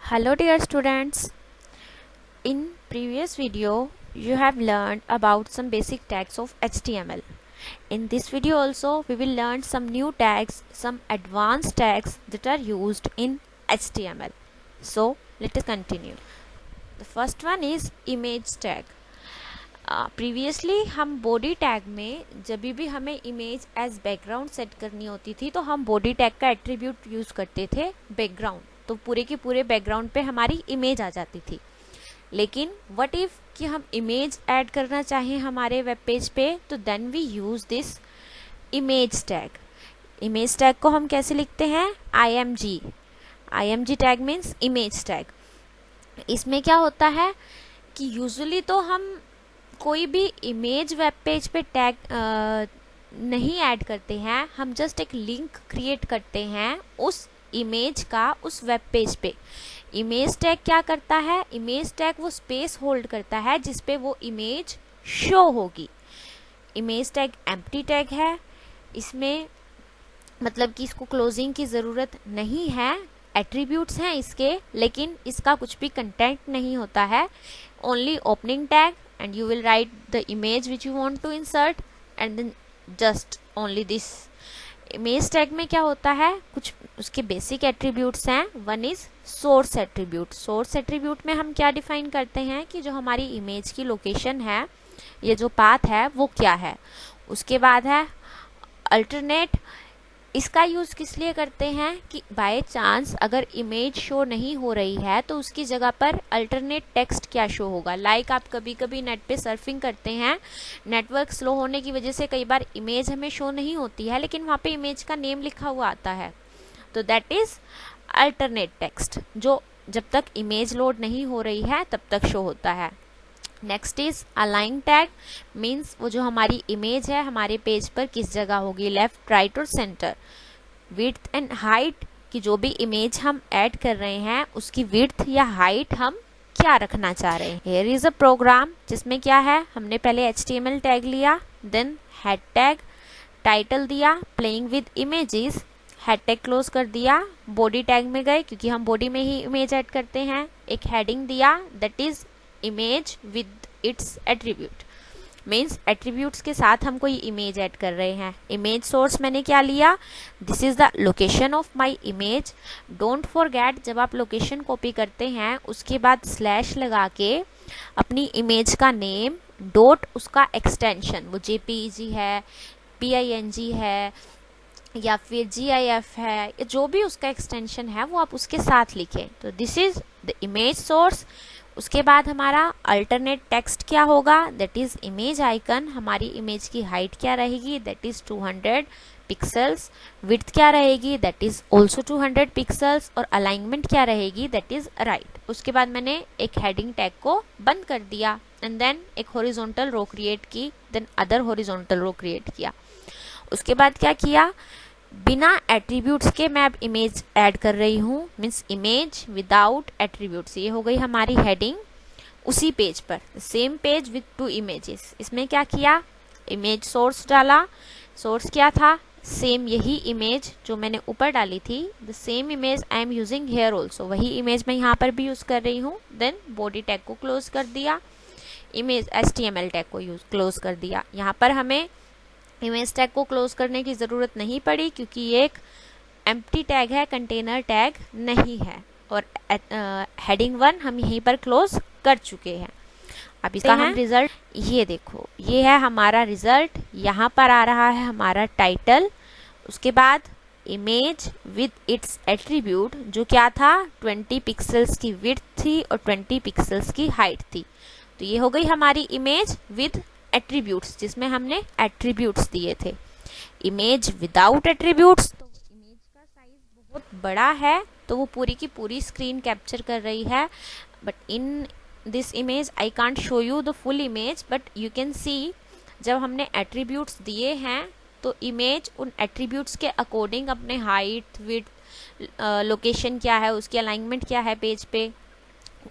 Hello dear students, in previous video you have learned about some basic tags of HTML. In this video also we will learn some new tags, some advanced tags that are used in HTML. So let us continue. The first one is image tag. Previously हम body tag में जब भी हमें image as background set करनी होती थी तो हम बॉडी टैग का एट्रीब्यूट यूज़ करते थे बैकग्राउंड, तो पूरे के पूरे बैकग्राउंड पे हमारी इमेज आ जाती थी। लेकिन व्हाट इफ कि हम इमेज ऐड करना चाहें हमारे वेब पेज पे, तो then we use this image tag. Image tag को हम कैसे लिखते हैं? IMG tag means image tag. इसमें क्या होता है कि यूजुअली तो हम कोई भी इमेज वेब पेज पे टैग नहीं ऐड करते हैं, हम जस्ट एक लिंक क्रिएट करते हैं उस इमेज का उस वेब पेज पे। इमेज टैग क्या करता है? इमेज टैग वो स्पेस होल्ड करता है जिस पे वो इमेज शो होगी। इमेज टैग एम्प्टी टैग है, इसमें मतलब कि इसको क्लोजिंग की ज़रूरत नहीं है। एट्रीब्यूट्स हैं इसके, लेकिन इसका कुछ भी कंटेंट नहीं होता है। Only opening tag and you will write the image which you want to insert and then just only this। Image tag में क्या होता है, कुछ उसके बेसिक एट्रीब्यूट्स हैं। One is source attribute. Source attribute में हम क्या डिफाइन करते हैं कि जो हमारी इमेज की लोकेशन है, ये जो पाथ है वो क्या है। उसके बाद है अल्टरनेट। इसका यूज़ किस लिए करते हैं कि बाय चांस अगर इमेज शो नहीं हो रही है तो उसकी जगह पर अल्टरनेट टेक्स्ट क्या शो होगा। लाइक आप कभी कभी नेट पे सर्फिंग करते हैं, नेटवर्क स्लो होने की वजह से कई बार इमेज हमें शो नहीं होती है, लेकिन वहाँ पे इमेज का नेम लिखा हुआ आता है, तो दैट इज़ अल्टरनेट टेक्स्ट, जो जब तक इमेज लोड नहीं हो रही है तब तक शो होता है। Next is align tag, means वो जो हमारी इमेज है हमारे पेज पर किस जगह होगी, लेफ्ट, राइट और सेंटर। विड्थ एंड हाइट की जो भी इमेज हम ऐड कर रहे हैं उसकी विड्थ या हाइट हम क्या रखना चाह रहे हैं। हियर इज अ प्रोग्राम जिसमें क्या है, हमने पहले HTML टैग लिया, देन हेड टैग, टाइटल दिया playing with images, head tag close कर दिया, बॉडी टैग में गए क्योंकि हम बॉडी में ही इमेज ऐड करते हैं, एक हेडिंग दिया that is image with its attribute. Means attributes के साथ हम कोई इमेज ऐड कर रहे हैं। इमेज सोर्स मैंने क्या लिया, this is the location of my image. Don't forget, जब आप लोकेशन कॉपी करते हैं उसके बाद स्लैश लगा के अपनी इमेज का नेम डॉट उसका एक्सटेंशन, वो JPEG है, PING है या फिर GIF है, जो भी उसका एक्सटेंशन है वो आप उसके साथ लिखें। तो this is the image source. उसके बाद हमारा अल्टरनेट टेक्स्ट क्या होगा, दैट इज इमेज आइकन। हमारी इमेज की हाइट क्या रहेगी, दैट इज 200 पिक्सल्स। विड्थ क्या रहेगी, दैट इज ऑल्सो 200 पिक्सल्स। और अलाइनमेंट क्या रहेगी, दैट इज राइट। उसके बाद मैंने एक हेडिंग टैग को बंद कर दिया एंड देन एक हॉरिजॉन्टल रो क्रिएट की, then other horizontal row create किया। उसके बाद क्या किया, बिना एट्रीब्यूट्स के मैं अब इमेज ऐड कर रही हूँ, मीन्स इमेज विदाउट एट्रीब्यूट्स। ये हो गई हमारी हेडिंग उसी पेज पर, सेम पेज विथ 2 इमेजेस। इसमें क्या किया, इमेज सोर्स डाला। सोर्स क्या था, सेम यही इमेज जो मैंने ऊपर डाली थी, the same image I am using here also, वही इमेज मैं यहाँ पर भी यूज कर रही हूँ। देन बॉडी टैग को क्लोज कर दिया, इमेज HTML टैग को क्लोज कर दिया। यहाँ पर हमें इमेज टैग को क्लोज करने की ज़रूरत नहीं पड़ी क्योंकि ये एक एम्प्टी टैग है, कंटेनर टैग नहीं है। और हेडिंग 1 हम यहीं पर क्लोज कर चुके हैं। अब इसका हम रिजल्ट ये देखो, ये है हमारा रिजल्ट। यहाँ पर आ रहा है हमारा टाइटल, उसके बाद इमेज विद इट्स एट्रीब्यूट जो क्या था, 20 पिक्सल्स की विड्थ थी और 20 पिक्सल्स की हाइट थी। तो ये हो गई हमारी इमेज विद एट्रीब्यूट्स जिसमें हमने एट्रीब्यूट्स दिए थे। इमेज विदाउट एट्रीब्यूट्स, तो इमेज का साइज बहुत बड़ा है तो वो पूरी की पूरी स्क्रीन कैप्चर कर रही है। But in this image I can't show you the full image, but you can सी जब हमने एट्रीब्यूट्स दिए हैं तो इमेज उन एट्रीब्यूट्स के अकॉर्डिंग अपने हाइट, विड्थ, लोकेशन क्या है, उसकी अलाइनमेंट क्या है पेज पे,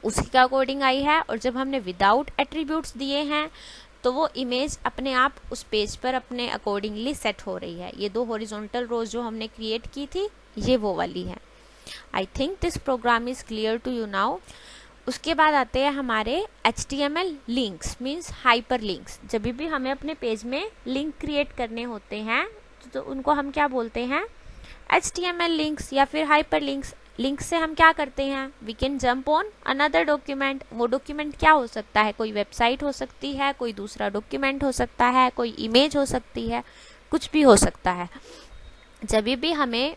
उसके अकॉर्डिंग आई है। और जब हमने विदाउट एट्रीब्यूट्स दिए हैं तो वो इमेज अपने आप उस पेज पर अपने अकॉर्डिंगली सेट हो रही है। ये 2 हॉरिजॉन्टल रोज जो हमने क्रिएट की थी ये वो वाली है। I think this program is clear to you now. उसके बाद आते हैं हमारे HTML links means hyper links. जब भी हमें अपने पेज में लिंक क्रिएट करने होते हैं तो उनको हम क्या बोलते हैं, HTML लिंक्स या फिर हाइपर लिंक्स। लिंक से हम क्या करते हैं, we can jump on another document. वो डॉक्यूमेंट क्या हो सकता है, कोई वेबसाइट हो सकती है, कोई दूसरा डॉक्यूमेंट हो सकता है, कोई इमेज हो सकती है, कुछ भी हो सकता है। जब भी हमें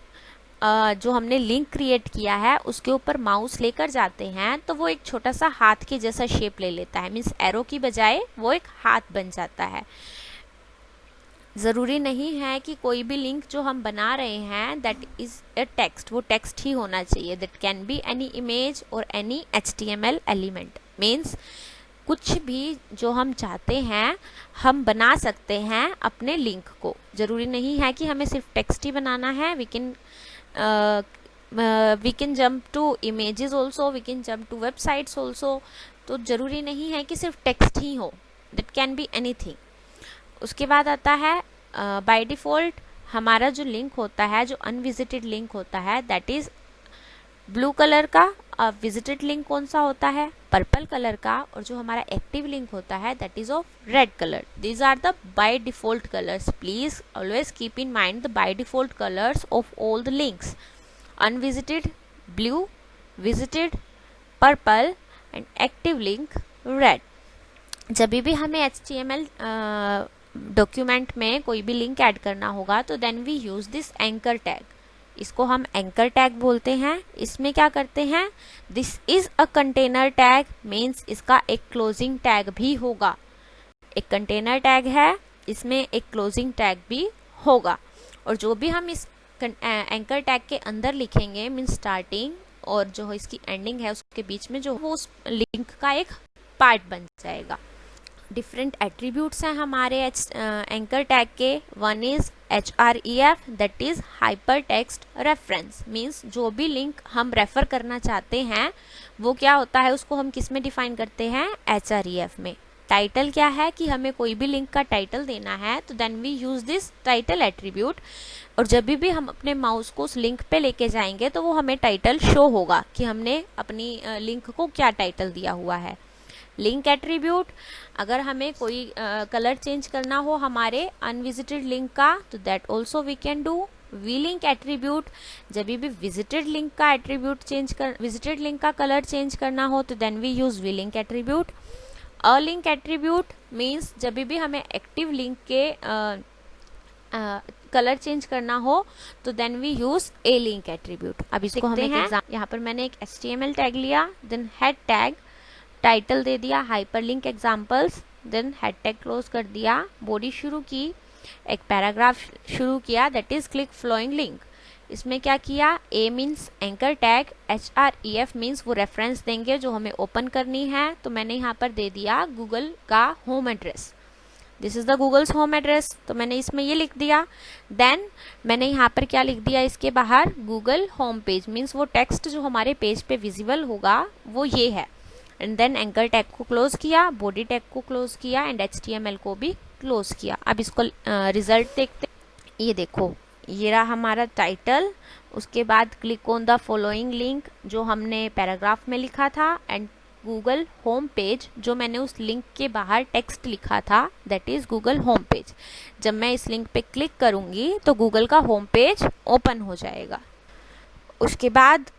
जो हमने लिंक क्रिएट किया है उसके ऊपर माउस लेकर जाते हैं तो वो एक छोटा सा हाथ के जैसा शेप ले लेता है, मीन्स एरो की बजाय वो एक हाथ बन जाता है। ज़रूरी नहीं है कि कोई भी लिंक जो हम बना रहे हैं दैट इज़ अ टेक्स्ट, वो टेक्स्ट ही होना चाहिए। That can be any image और एनी HTML एलिमेंट। मीन्स कुछ भी जो हम चाहते हैं हम बना सकते हैं अपने लिंक को। ज़रूरी नहीं है कि हमें सिर्फ टेक्स्ट ही बनाना है। We can jump to images also, we can jump to websites also. तो ज़रूरी नहीं है कि सिर्फ टेक्स्ट ही हो, दैट कैन बी एनीथिंग। उसके बाद आता है बाय डिफ़ॉल्ट हमारा जो लिंक होता है, जो अनविजिटेड लिंक होता है, दैट इज़ ब्लू कलर का। विजिटेड लिंक कौन सा होता है, पर्पल कलर का। और जो हमारा एक्टिव लिंक होता है that is of red colour. These are the by default colours. Please always keep in mind the by default colours of all the links. Unvisited blue, visited purple and active link red. जब भी हमें HTML document में कोई भी link add करना होगा तो then we use this anchor tag. इसको हम एंकर टैग बोलते हैं। इसमें क्या करते हैं, this is a container tag, means इसका एक क्लोजिंग टैग भी होगा। एक कंटेनर टैग है, इसमें एक क्लोजिंग टैग भी होगा। और जो भी हम इस एंकर टैग के अंदर लिखेंगे मीन्स स्टार्टिंग और जो इसकी एंडिंग है उसके बीच में जो वो उस लिंक का एक पार्ट बन जाएगा। डिफरेंट एट्रीब्यूट्स हैं हमारे एंकर टैग के। One is HREF, that is hyper text reference. Means जो भी लिंक हम रेफर करना चाहते हैं वो क्या होता है, उसको हम किस में डिफाइन करते हैं, HREF में। टाइटल क्या है कि हमें कोई भी लिंक का टाइटल देना है तो then we use this title attribute. और जब भी हम अपने माउस को उस लिंक पे लेके जाएंगे तो वो हमें टाइटल शो होगा कि हमने अपनी लिंक को क्या टाइटल दिया हुआ है। लिंक एट्रीब्यूट, अगर हमें कोई कलर चेंज करना हो हमारे अनविजिटेड लिंक का तो that also we can do. V link attribute, जब भी विजिटेड लिंक का एट्रीब्यूट विजिटेड लिंक का कलर चेंज करना हो तो then we use v link attribute. A link attribute means जब भी हमें एक्टिव लिंक के कलर चेंज करना हो तो then we use a link attribute. अब इसको हम एक एग्जाम्पल, यहाँ पर मैंने एक HTML टैग लिया, देन हेड टैग, टाइटल दे दिया hyperlink examples, then head tag close कर दिया, बॉडी शुरू की, एक पैराग्राफ शुरू किया that is click following link. इसमें क्या किया, A means anchor tag, HREF means वो रेफरेंस देंगे जो हमें ओपन करनी है। तो मैंने यहाँ पर दे दिया गूगल का home address, this is the Google's home address, तो मैंने इसमें ये लिख दिया। देन मैंने यहाँ पर क्या लिख दिया, इसके बाहर गूगल होम पेज मीन्स वो टेक्स्ट जो हमारे पेज पे विजिबल होगा वो ये है। एंड देन एंकर टैग को क्लोज किया, बॉडी टैग को क्लोज किया एंड HTML को भी क्लोज किया। अब इसको रिजल्ट देखते, ये देखो ये रहा हमारा टाइटल। उसके बाद click on the following link जो हमने पैराग्राफ में लिखा था एंड गूगल होम पेज जो मैंने उस लिंक के बाहर टेक्स्ट लिखा था that is Google home page. जब मैं इस लिंक पे क्लिक करूंगी तो गूगल का होम पेज ओपन हो जाएगा। उसके बाद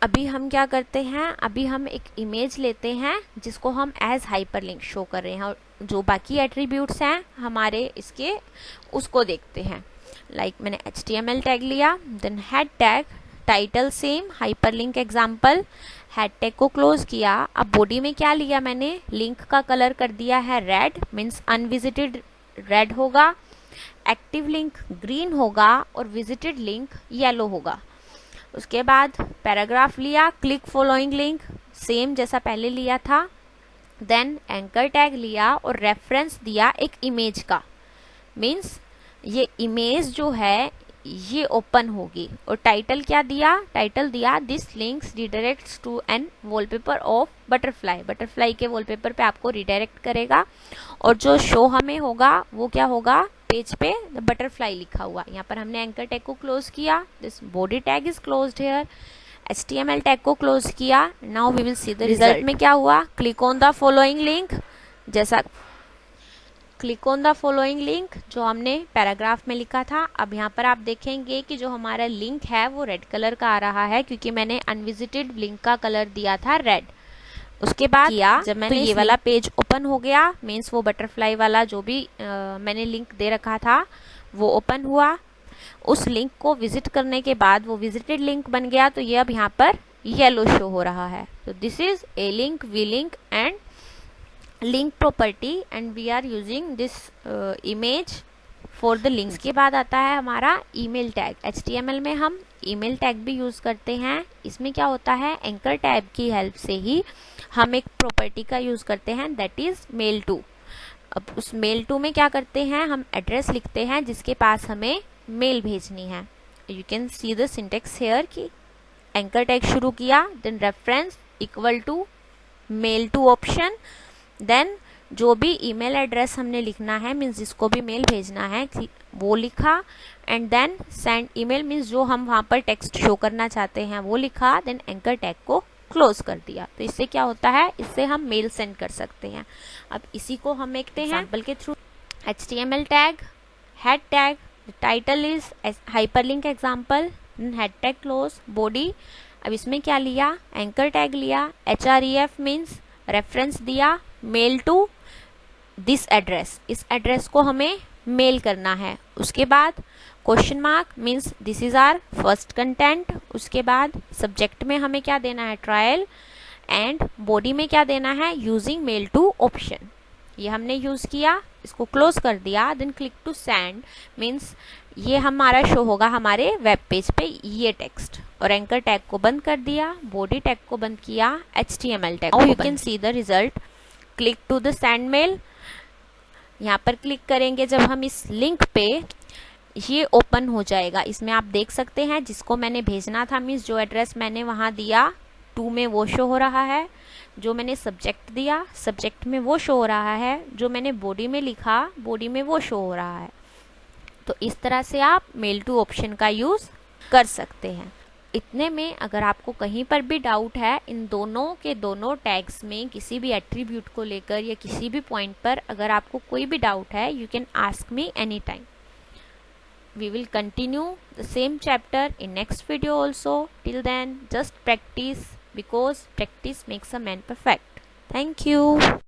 अभी हम क्या करते हैं, अभी हम एक इमेज लेते हैं जिसको हम एज हाइपरलिंक शो कर रहे हैं और जो बाकी एट्रीब्यूट्स हैं हमारे इसके उसको देखते हैं। मैंने HTML टैग लिया, then head tag, title same, hyperlink example, head tag को क्लोज किया। अब बॉडी में क्या लिया मैंने, लिंक का कलर कर दिया है रेड मीन्स अनविजिटेड रेड होगा, एक्टिव लिंक ग्रीन होगा और विजिटेड लिंक येलो होगा। उसके बाद पैराग्राफ लिया, क्लिक फॉलोइंग लिंक सेम जैसा पहले लिया था, देन एंकर टैग लिया और रेफरेंस दिया एक इमेज का, मीन्स ये इमेज जो है ये ओपन होगी। और टाइटल क्या दिया, टाइटल दिया this links redirects to an wallpaper of butterfly, butterfly के वॉलपेपर पे आपको रिडायरेक्ट करेगा। और जो शो हमें होगा वो क्या होगा, पेज पे बटरफ्लाई लिखा हुआ, यहाँ पर हमने एंकर टैग को क्लोज किया, this body tag is closed here, HTML tag को क्लोज किया। Now we will see the result में क्या हुआ। Click on the following link, जैसा click on the following link जो हमने पैराग्राफ में लिखा था। अब यहाँ पर आप देखेंगे कि जो हमारा लिंक है वो रेड कलर का आ रहा है, क्योंकि मैंने अनविजिटेड लिंक का कलर दिया था रेड। उसके बाद किया जब मैंने ये वाला पेज ओपन हो गया, मीन्स वो बटरफ्लाई वाला जो भी मैंने लिंक दे रखा था वो ओपन हुआ। उस लिंक को विजिट करने के बाद वो विजिटेड लिंक बन गया, तो ये अब यहाँ पर येलो शो हो रहा है। तो this is a link, v link and link property and we are using this image for the links. के बाद आता है हमारा ईमेल टैग। HTML में हम ईमेल टैग भी यूज करते हैं। इसमें क्या होता है, एंकर टैग की हेल्प से ही हम एक प्रॉपर्टी का यूज करते हैं, दैट इज मेल टू। अब उस मेल टू में क्या करते हैं, हम एड्रेस लिखते हैं जिसके पास हमें मेल भेजनी है। You can see the syntax here कि एंकर टैग शुरू किया, then reference equal to mail to option, then जो भी ईमेल एड्रेस हमने लिखना है, मीन्स जिसको भी मेल भेजना है वो लिखा, and then send email, means जो हम वहां पर टेक्स्ट शो करना चाहते हैं वो लिखा, देन एंकर टैग को क्लोज कर दिया। तो इससे क्या होता है, इससे हम मेल सेंड कर सकते हैं। अब इसी को हम देखते हैं एग्जाम्पल के through. HTML tag, head tag, title is hyperlink example, head tag close, body. अब इसमें क्या लिया, एंकर टैग लिया, href मीन्स रेफरेंस दिया, मेल टू दिस एड्रेस, इस एड्रेस को हमें मेल करना है। उसके बाद question mark means this is are first content. उसके बाद सब्जेक्ट में हमें क्या देना है, ट्रायल, एंड बॉडी में क्या देना है, यूजिंग मेल टू ऑप्शन। ये हमने यूज किया, इसको क्लोज कर दिया, then click to send means ये हमारा शो होगा हमारे वेब पेज पे ये टेक्स्ट। और एंकर टैग को बंद कर दिया, बॉडी टैग को बंद किया, HTML टैग को। You can see the result, click to the send mail. यहाँ पर क्लिक करेंगे जब हम इस लिंक पे, ये ओपन हो जाएगा। इसमें आप देख सकते हैं जिसको मैंने भेजना था, मीन्स जो एड्रेस मैंने वहां दिया टू में वो शो हो रहा है, जो मैंने सब्जेक्ट दिया सब्जेक्ट में वो शो हो रहा है, जो मैंने बॉडी में लिखा बॉडी में वो शो हो रहा है। तो इस तरह से आप मेल टू ऑप्शन का यूज कर सकते हैं। इतने में अगर आपको कहीं पर भी डाउट है इन दोनों के दोनों टैग्स में किसी भी एट्रीब्यूट को लेकर या किसी भी पॉइंट पर, अगर आपको कोई भी डाउट है, you can ask me any time. We will continue the same chapter in next video also. Till then, just practice, because practice makes a man perfect. Thank you.